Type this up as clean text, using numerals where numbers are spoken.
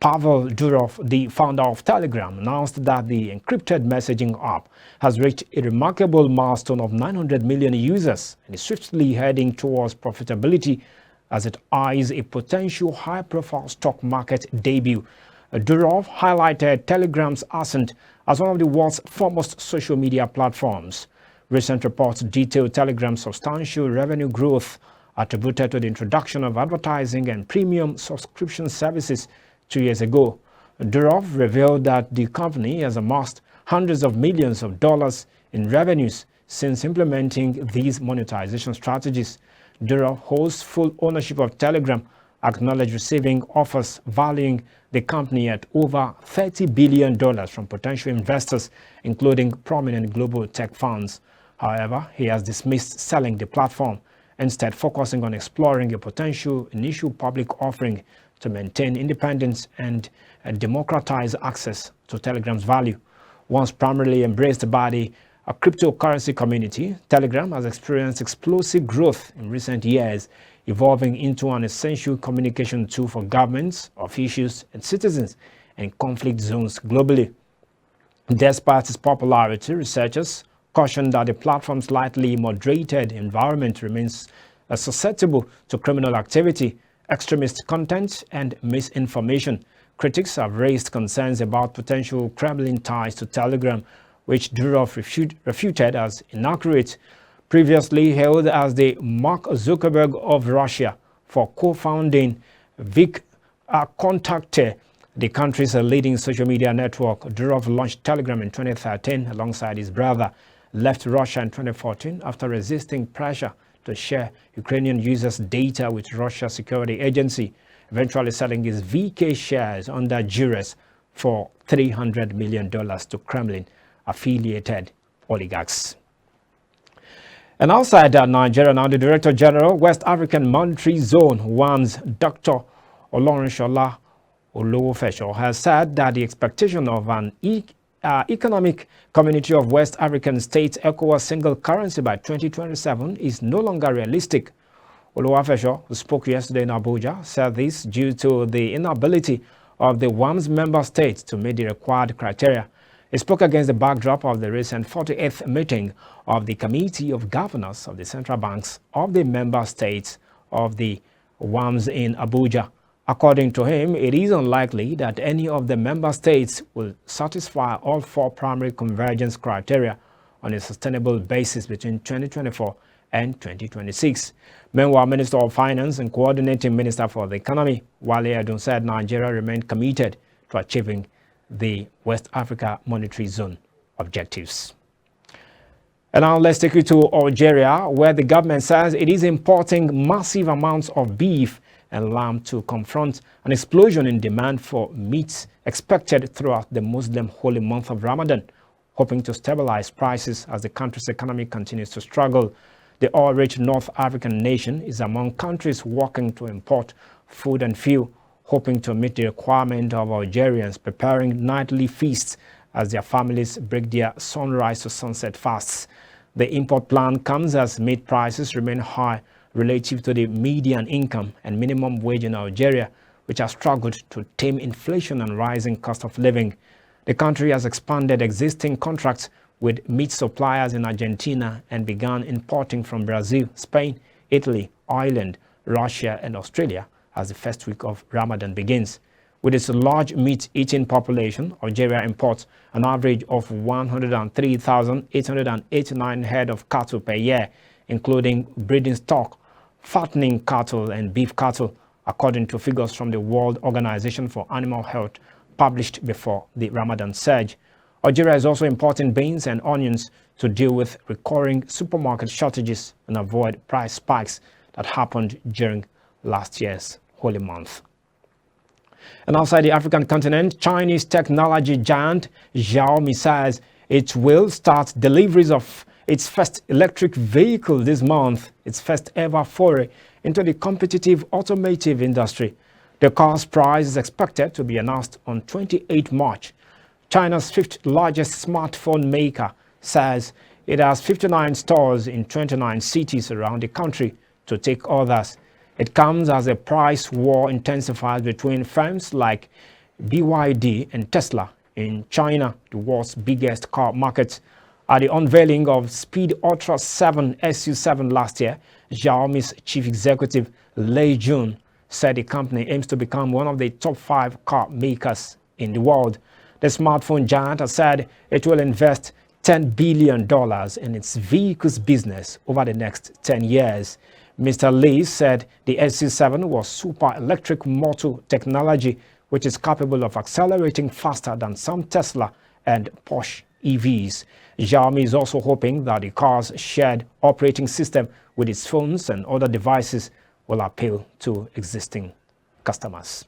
Pavel Durov, the founder of Telegram, announced that the encrypted messaging app has reached a remarkable milestone of 900 million users and is swiftly heading towards profitability as it eyes a potential high-profile stock market debut. Durov highlighted Telegram's ascent as one of the world's foremost social media platforms. Recent reports detail Telegram's substantial revenue growth attributed to the introduction of advertising and premium subscription services 2 years ago. Durov revealed that the company has amassed hundreds of millions of dollars in revenues since implementing these monetization strategies. Durov holds full ownership of Telegram, acknowledged receiving offers valuing the company at over $30 billion from potential investors, including prominent global tech funds. However, he has dismissed selling the platform, instead focusing on exploring a potential initial public offering to maintain independence and democratize access to Telegram's value. Once primarily embraced by the cryptocurrency community, Telegram has experienced explosive growth in recent years, evolving into an essential communication tool for governments, officials, and citizens in conflict zones globally. Despite its popularity, researchers caution that the platform's lightly moderated environment remains susceptible to criminal activity, extremist content, and misinformation. Critics have raised concerns about potential Kremlin ties to Telegram, which Durov refuted as inaccurate. Previously hailed as the Mark Zuckerberg of Russia for co-founding VKontakte, the country's leading social media network, Durov launched Telegram in 2013 alongside his brother, left Russia in 2014 after resisting pressure to share Ukrainian users' data with Russia's security agency, eventually selling his VK shares under duress for $300 million to Kremlin-affiliated oligarchs. And outside Nigeria now, the Director General, West African Monetary Zone, WAMZ, Dr. Olorunshola Olowofesho, has said that the expectation of an economic community of West African states ECOWAS single currency by 2027 is no longer realistic. Olowofesho, who spoke yesterday in Abuja, said this due to the inability of the WAMZ member states to meet the required criteria. He spoke against the backdrop of the recent 48th meeting of the Committee of Governors of the Central Banks of the member states of the WAMZ in Abuja. According to him, it is unlikely that any of the member states will satisfy all four primary convergence criteria on a sustainable basis between 2024 and 2026. Meanwhile, Minister of Finance and Coordinating Minister for the Economy, Wale Edun, said Nigeria remained committed to achieving the West Africa Monetary Zone objectives. And now let's take you to Algeria, where the government says it is importing massive amounts of beef and lamb to confront an explosion in demand for meats expected throughout the Muslim holy month of Ramadan, hoping to stabilize prices as the country's economy continues to struggle. The oil-rich North African nation is among countries working to import food and fuel, hoping to meet the requirement of Algerians preparing nightly feasts as their families break their sunrise to sunset fasts. The import plan comes as meat prices remain high relative to the median income and minimum wage in Algeria, which has struggled to tame inflation and rising cost of living. The country has expanded existing contracts with meat suppliers in Argentina and began importing from Brazil, Spain, Italy, Ireland, Russia, and Australia as the first week of Ramadan begins. With its large meat-eating population, Algeria imports an average of 103,889 head of cattle per year, including breeding stock, fattening cattle, and beef cattle, according to figures from the World Organization for Animal Health published before the Ramadan surge. Algeria is also importing beans and onions to deal with recurring supermarket shortages and avoid price spikes that happened during last year's holy month. And outside the African continent, Chinese technology giant Xiaomi says it will start deliveries of its first electric vehicle this month, its first ever foray into the competitive automotive industry. The car's price is expected to be announced on 28 March. China's fifth largest smartphone maker says it has 59 stores in 29 cities around the country to take orders. It comes as a price war intensifies between firms like BYD and Tesla in China, the world's biggest car market. At the unveiling of Speed Ultra 7 SU7 last year, Xiaomi's chief executive Lei Jun said the company aims to become one of the top 5 car makers in the world. The smartphone giant has said it will invest $10 billion in its vehicles business over the next 10 years. Mr. Lee said the SU7 was super electric motor technology, which is capable of accelerating faster than some Tesla and Porsche EVs. Xiaomi is also hoping that the car's shared operating system with its phones and other devices will appeal to existing customers.